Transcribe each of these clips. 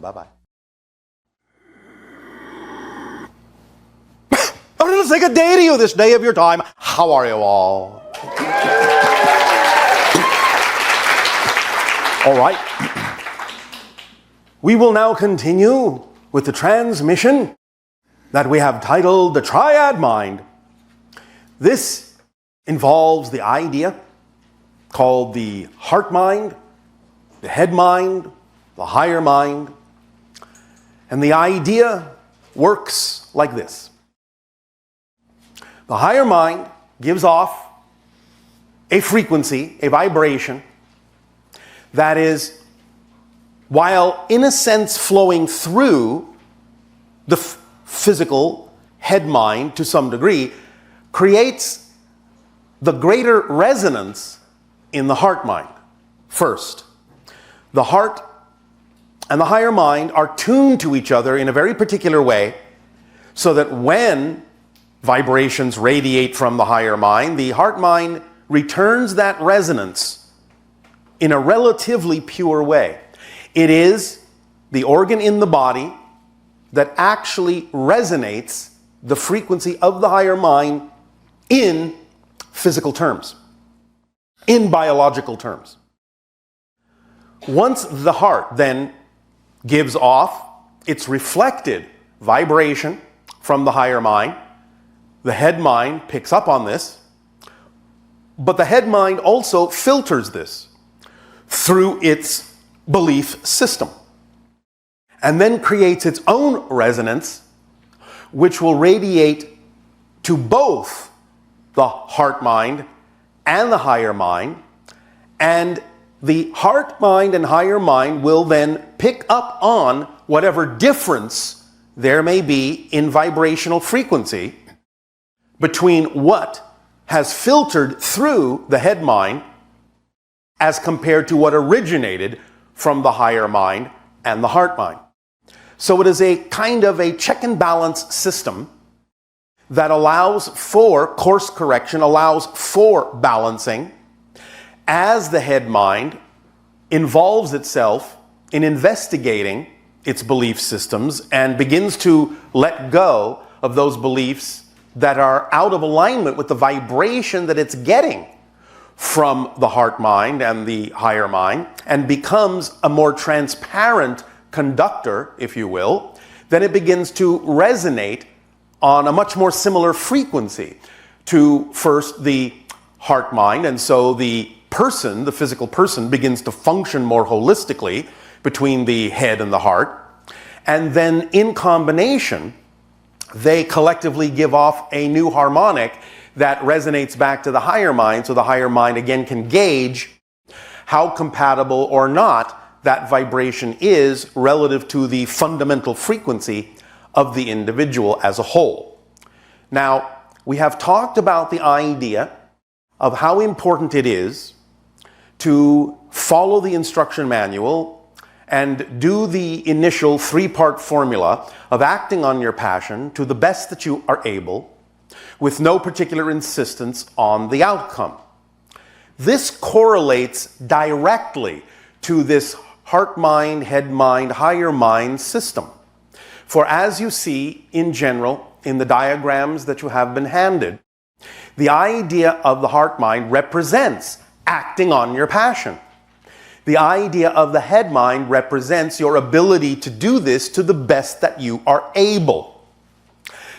Bye-bye. I'm going to say good day to you this day of your time. How are you all? All right. We will now continue with the transmission that we have titled The Triad Mind. This involves the idea called the heart mind, the head mind, the higher mind. And the idea works like this. The higher mind gives off a frequency, a vibration, that is, while in a sense flowing through the physical head mind to some degree, creates the greater resonance in the heart mind. First, the heart and the higher mind are tuned to each other in a very particular way, so that when vibrations radiate from the higher mind, the heart mind returns that resonance in a relatively pure way. It is the organ in the body that actually resonates the frequency of the higher mind in physical terms, in biological terms. Once the heart then gives off its reflected vibration from the higher mind, the head mind picks up on this, but the head mind also filters this through its belief system, and then creates its own resonance, which will radiate to both the heart mind and the higher mind, and the heart mind and higher mind will then pick up on whatever difference there may be in vibrational frequency between what has filtered through the head mind as compared to what originated from the higher mind and the heart mind. So it is a kind of a check and balance system that allows for course correction, allows for balancing, as the head mind involves itself in investigating its belief systems and begins to let go of those beliefs that are out of alignment with the vibration that it's getting from the heart mind and the higher mind, and becomes a more transparent conductor, if you will, then it begins to resonate on a much more similar frequency to first the heart mind, and so the person, the physical person, begins to function more holistically between the head and the heart. And then in combination, they collectively give off a new harmonic that resonates back to the higher mind, so the higher mind again can gauge how compatible or not that vibration is relative to the fundamental frequency of the individual as a whole. Now, we have talked about the idea of how important it is to follow the instruction manual and do the initial three-part formula of acting on your passion to the best that you are able, with no particular insistence on the outcome. This correlates directly to this heart-mind, head-mind, higher-mind system. For as you see in general in the diagrams that you have been handed, the idea of the heart-mind represents acting on your passion. The idea of the head mind represents your ability to do this to the best that you are able.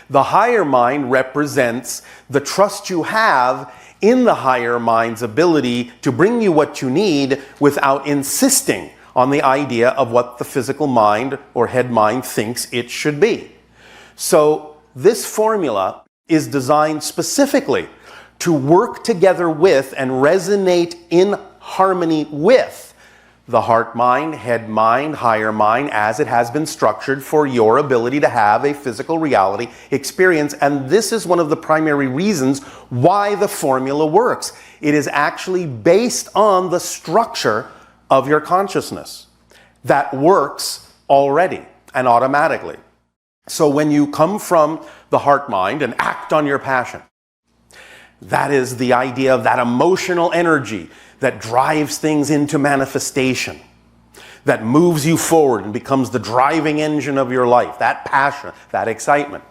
The higher mind represents the trust you have in the higher mind's ability to bring you what you need without insisting on the idea of what the physical mind or head mind thinks it should be. So this formula is designed specifically to work together with and resonate in harmony with the heart mind, head mind, higher mind, as it has been structured for your ability to have a physical reality experience. And this is one of the primary reasons why the formula works. It is actually based on the structure of your consciousness that works already and automatically. So when you come from the heart mind and act on your passion, that is the idea of that emotional energy that drives things into manifestation, that moves you forward and becomes the driving engine of your life, that passion, that excitement.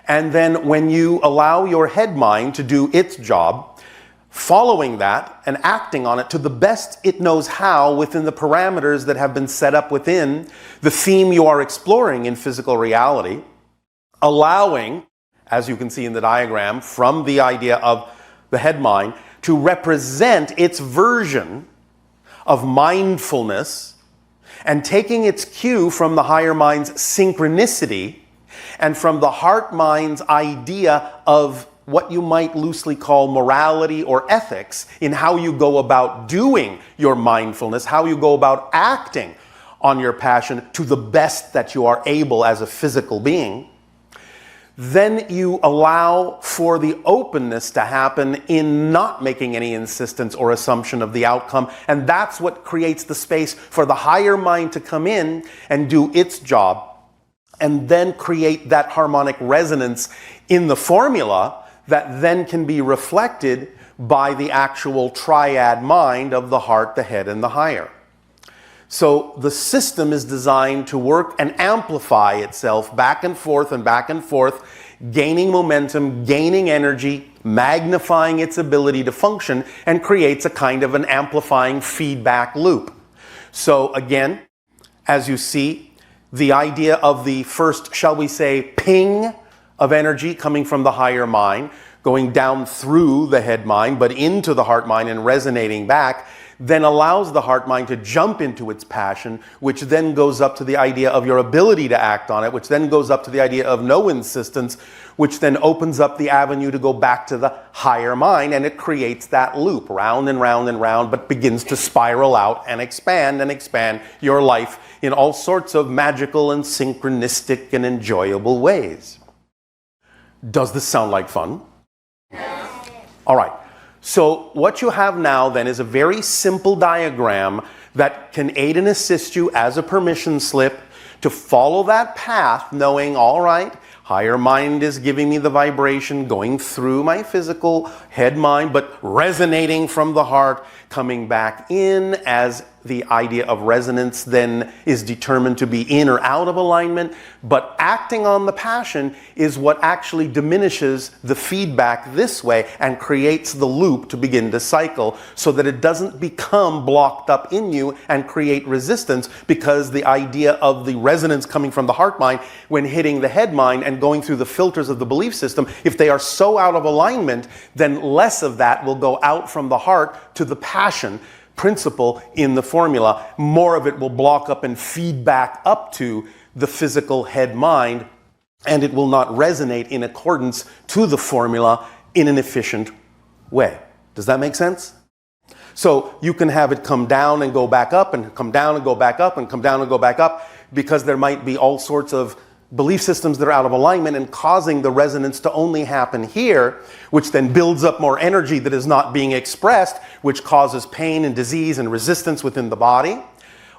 And then when you allow your head mind to do its job, following that and acting on it to the best it knows how within the parameters that have been set up within the theme you are exploring in physical reality, allowing, as you can see in the diagram, from the idea of the head mind to represent its version of mindfulness and taking its cue from the higher mind's synchronicity and from the heart mind's idea of what you might loosely call morality or ethics in how you go about doing your mindfulness, how you go about acting on your passion to the best that you are able as a physical being, then you allow for the openness to happen in not making any insistence or assumption of the outcome. And that's what creates the space for the higher mind to come in and do its job and then create that harmonic resonance in the formula that then can be reflected by the actual triad mind of the heart, the head, and the higher. So the system is designed to work and amplify itself back and forth, gaining momentum, gaining energy, magnifying its ability to function, and creates a kind of an amplifying feedback loop. So again, as you see, the idea of the first, shall we say, ping of energy coming from the higher mind, going down through the head mind, but into the heart mind and resonating back, then allows the heart mind to jump into its passion, which then goes up to the idea of your ability to act on it, which then goes up to the idea of no insistence, which then opens up the avenue to go back to the higher mind, and it creates that loop, round and round and round, but begins to spiral out and expand your life in all sorts of magical and synchronistic and enjoyable ways. Does this sound like fun? Yes. All right. So what you have now then is a very simple diagram that can aid and assist you as a permission slip to follow that path, knowing, all right, higher mind is giving me the vibration going through my physical head mind, but resonating from the heart, coming back in as the idea of resonance then is determined to be in or out of alignment, but acting on the passion is what actually diminishes the feedback this way and creates the loop to begin to cycle so that it doesn't become blocked up in you and create resistance, because the idea of the resonance coming from the heart mind when hitting the head mind and going through the filters of the belief system, if they are so out of alignment, then less of that will go out from the heart to the passion principle in the formula. More of it will block up and feed back up to the physical head mind, and it will not resonate in accordance to the formula in an efficient way. Does that make sense? So you can have it come down and go back up, and come down and go back up, and come down and go back up, because there might be all sorts of belief systems that are out of alignment and causing the resonance to only happen here, which then builds up more energy that is not being expressed, which causes pain and disease and resistance within the body.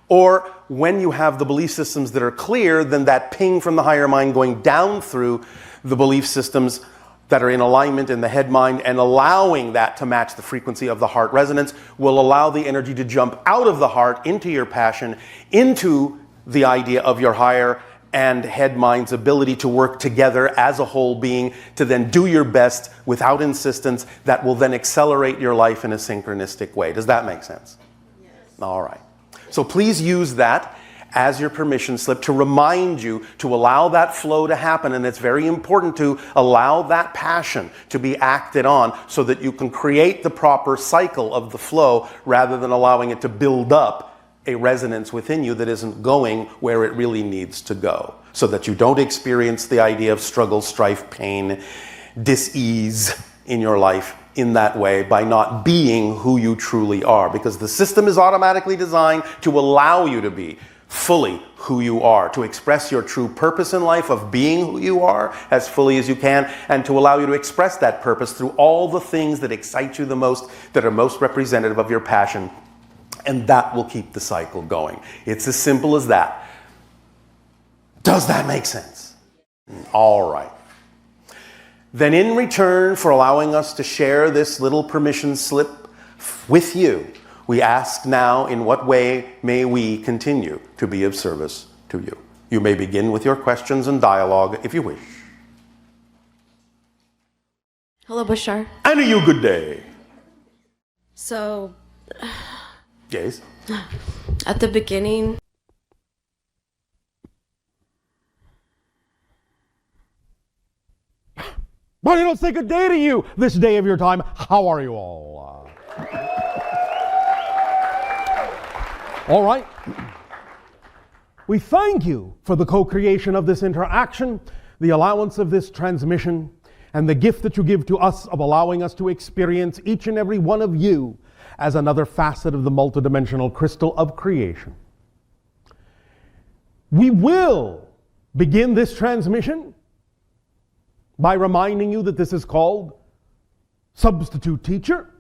Or when you have the belief systems that are clear, then that ping from the higher mind going down through the belief systems that are in alignment in the head mind and allowing that to match the frequency of the heart resonance will allow the energy to jump out of the heart into your passion, into the idea of your higher and head mind's ability to work together as a whole being to then do your best without insistence that will then accelerate your life in a synchronistic way. Does that make sense? Yes. All right. So please use that as your permission slip to remind you to allow that flow to happen. And it's very important to allow that passion to be acted on so that you can create the proper cycle of the flow rather than allowing it to build up a resonance within you that isn't going where it really needs to go, so that you don't experience the idea of struggle, strife, pain, dis-ease in your life in that way by not being who you truly are, because the system is automatically designed to allow you to be fully who you are, to express your true purpose in life of being who you are as fully as you can, and to allow you to express that purpose through all the things that excite you the most, that are most representative of your passion. And that will keep the cycle going. It's as simple as that. Does that make sense? All right. Then in return for allowing us to share this little permission slip with you, We ask now, in what way may we continue to be of service to you? You may begin with your questions and dialogue if you wish. Hello, Bashar. And a you good day. So, Yes? at the beginning, But I don't say good day to you this day of your time. How are you all? All right. We thank you for the co-creation of this interaction, the allowance of this transmission, and the gift that you give to us of allowing us to experience each and every one of you as another facet of the multidimensional crystal of creation. We will begin this transmission by reminding you that this is called substitute teacher.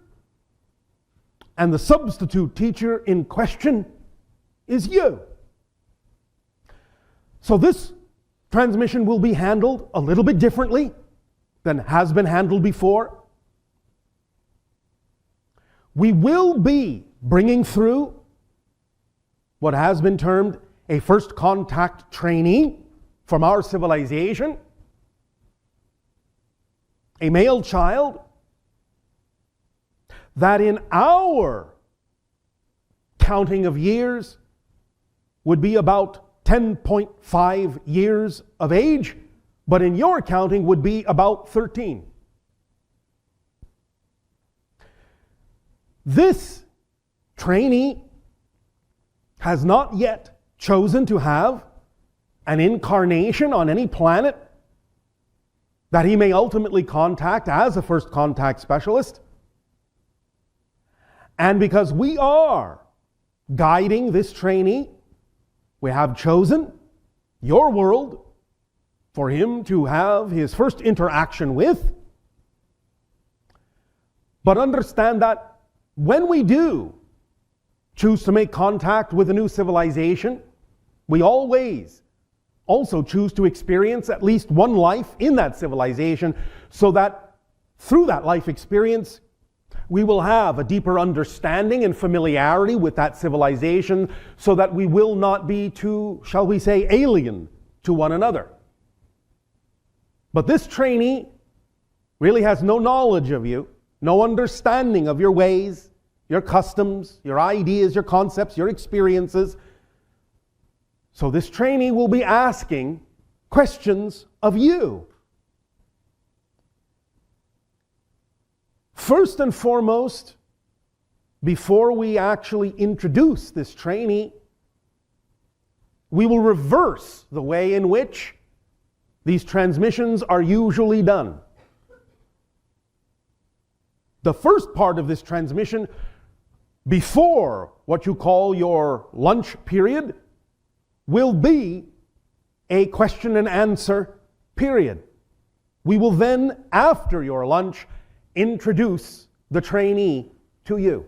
And the substitute teacher in question is you. So this transmission will be handled a little bit differently than has been handled before. We will be bringing through what has been termed a first contact trainee from our civilization, a male child that in our counting of years would be about 10.5 years of age, but in your counting would be about 13. This trainee has not yet chosen to have an incarnation on any planet that he may ultimately contact as a first contact specialist. And because we are guiding this trainee, we have chosen your world for him to have his first interaction with. But understand that when we do choose to make contact with a new civilization, we always also choose to experience at least one life in that civilization, so that through that life experience, we will have a deeper understanding and familiarity with that civilization, so that we will not be too, shall we say, alien to one another. But this trainee really has no knowledge of you, no understanding of your ways, your customs, your ideas, your concepts, your experiences. So this trainee will be asking questions of you. First and foremost, before we actually introduce this trainee, we will reverse the way in which these transmissions are usually done. The first part of this transmission, before what you call your lunch period, will be a question and answer period. We will then, after your lunch, introduce the trainee to you.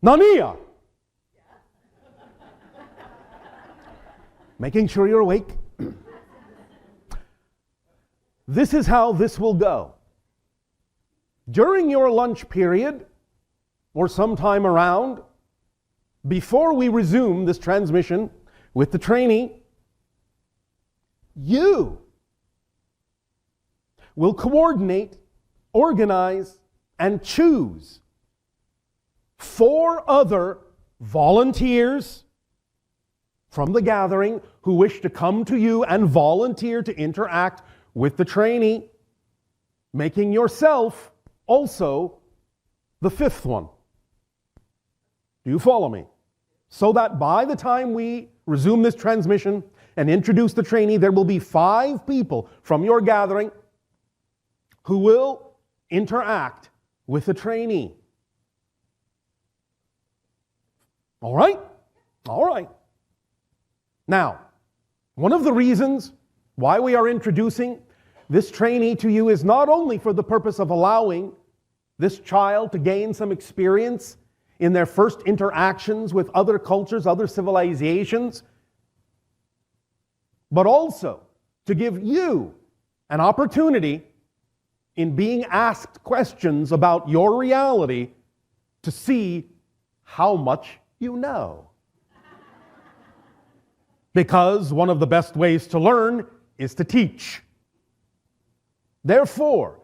Nania! Making sure you're awake. This is how this will go. During your lunch period, or sometime around, before we resume this transmission with the trainee, you will coordinate, organize, and choose 4 other volunteers from the gathering who wish to come to you and volunteer to interact with the trainee, making yourself also the 5th one. Do you follow me? So that by the time we resume this transmission and introduce the trainee, there will be 5 people from your gathering who will interact with the trainee. All right? All right. Now, one of the reasons why we are introducing this trainee to you is not only for the purpose of allowing this child to gain some experience in their first interactions with other cultures, other civilizations, but also to give you an opportunity in being asked questions about your reality to see how much you know. Because one of the best ways to learn is to teach. Therefore,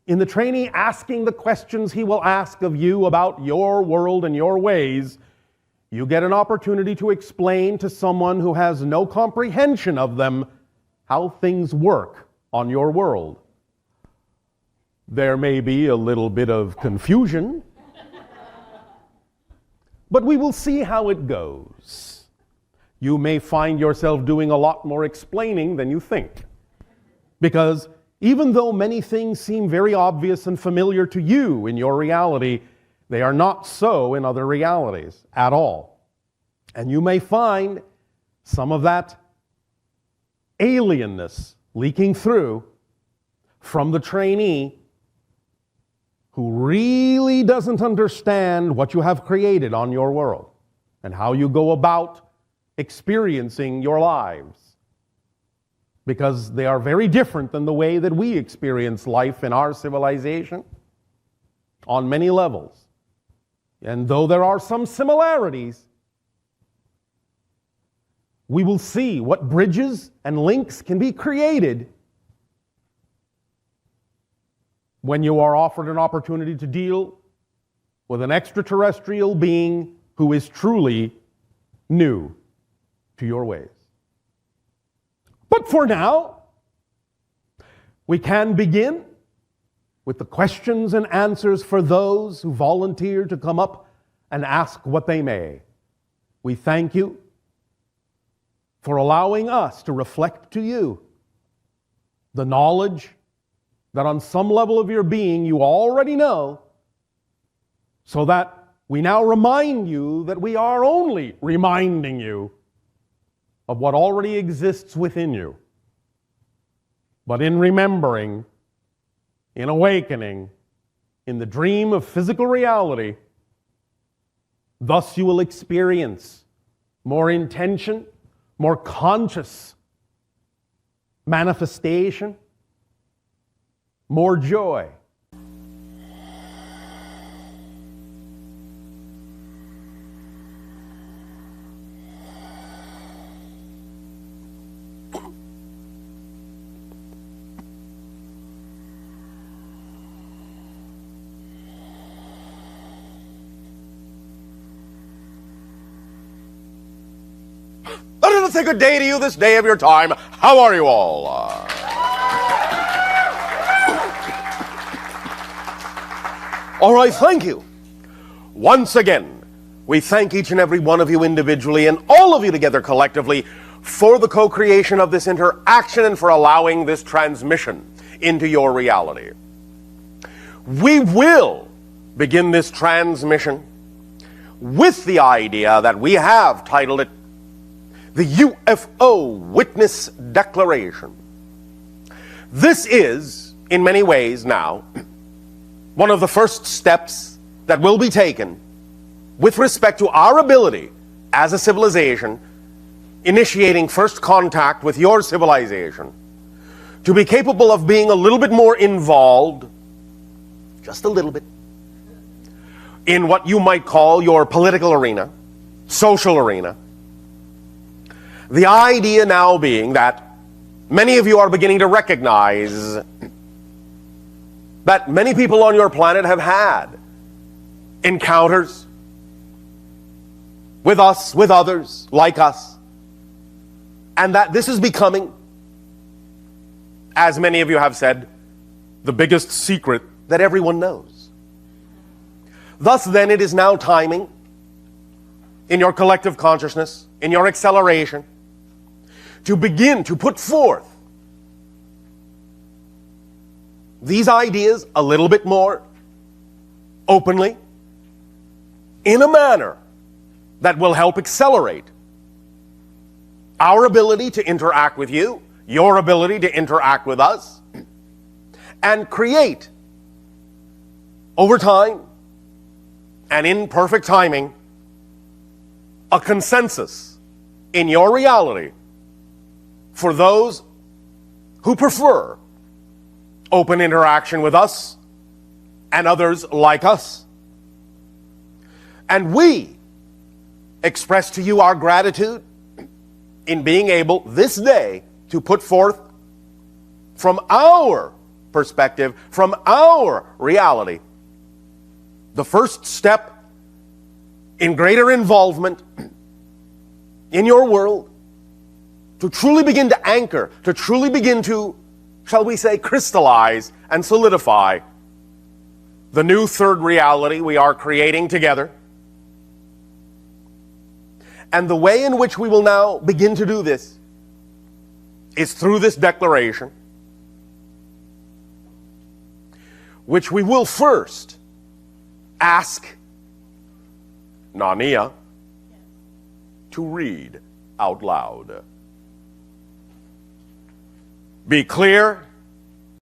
in the trainee asking the questions he will ask of you about your world and your ways, you get an opportunity to explain to someone who has no comprehension of them how things work on your world. There may be a little bit of confusion, but we will see how it goes. You may find yourself doing a lot more explaining than you think. Because even though many things seem very obvious and familiar to you in your reality, they are not so in other realities at all. And you may find some of that alienness leaking through from the trainee who really doesn't understand what you have created on your world and how you go about experiencing your lives. Because they are very different than the way that we experience life in our civilization on many levels. And though there are some similarities, we will see what bridges and links can be created when you are offered an opportunity to deal with an extraterrestrial being who is truly new to your ways. But for now, we can begin with the questions and answers for those who volunteer to come up and ask what they may. We thank you for allowing us to reflect to you the knowledge that on some level of your being you already know, so that we now remind you that we are only reminding you of what already exists within you. But in remembering, in awakening, in the dream of physical reality, thus you will experience more intention, more conscious manifestation, more joy. Let us say good day to you this day of your time. How are you all? All right, thank you. Once again, we thank each and every one of you individually and all of you together collectively for the co-creation of this interaction and for allowing this transmission into your reality. We will begin this transmission with the idea that we have titled it the UFO Witness Declaration. This is, in many ways now, one of the first steps that will be taken with respect to our ability as a civilization, initiating first contact with your civilization, to be capable of being a little bit more involved, just a little bit, in what you might call your political arena, social arena. The idea now being that many of you are beginning to recognize that many people on your planet have had encounters with us, with others like us, and that this is becoming, as many of you have said, the biggest secret that everyone knows. Thus then, it is now timing in your collective consciousness, in your acceleration, to begin to put forth these ideas a little bit more openly, in a manner that will help accelerate our ability to interact with you, your ability to interact with us, and create, over time and in perfect timing, a consensus in your reality for those who prefer open interaction with us and others like us, And we express to you our gratitude in being able this day to put forth from our perspective, from our reality, the first step in greater involvement in your world, to truly begin to anchor, to truly begin to, shall we say, crystallize and solidify the new third reality we are creating together. And the way in which we will now begin to do this is through this declaration, which we will first ask Nania to read out loud. Be clear